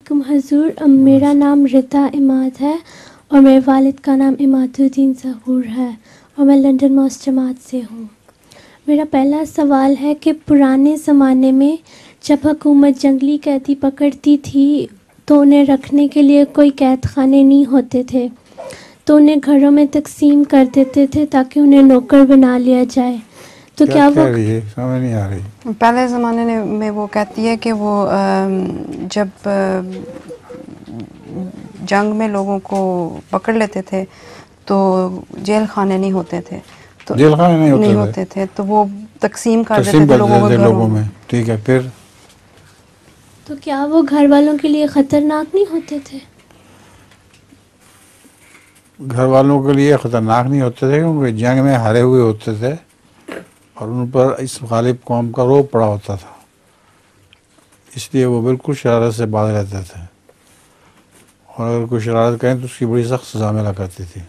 علیکم حضور، میرا نام رتا اماد ہے اور میرے والد کا نام اماد الدین ظہور ہے اور میں لنڈن موس جماعت سے ہوں۔ میرا پہلا سوال ہے کہ پرانے زمانے میں جب حکومت جنگلی قیدی پکڑتی تھی تو انہیں رکھنے کے لیے کوئی قید خانے نہیں ہوتے تھے، تو انہیں گھروں میں تقسیم کر دیتے تھے تاکہ انہیں نوکر بنا لیا جائے، تو کیا وہ رہی ہے سمجھ نہیں آ رہی؟ پہلے زمانے میں وہ کہتی ہے کہ وہ جب جنگ میں لوگوں کو پکڑ لیتے تھے تو جیل خانے نہیں ہوتے تھے، تو جیل خانے نہیں ہوتے تھے تو وہ تقسیم کر دیتے تھے لوگوں کے گھروں میں۔ ٹھیک ہے، پھر تو کیا وہ گھر والوں کے لیے خطرناک نہیں ہوتے تھے؟ گھر والوں کے لیے خطرناک نہیں ہوتے تھے کیونکہ جنگ میں ہارے ہوئے ہوتے تھے اور ان پر اس غالب قوم کا روب پڑا ہوتا تھا، اس لیے وہ بالکل شرارت سے باز رہتے تھے، اور اگر کوئی شرارت کریں تو اس کی بڑی سخت سزا ملا کرتی تھی۔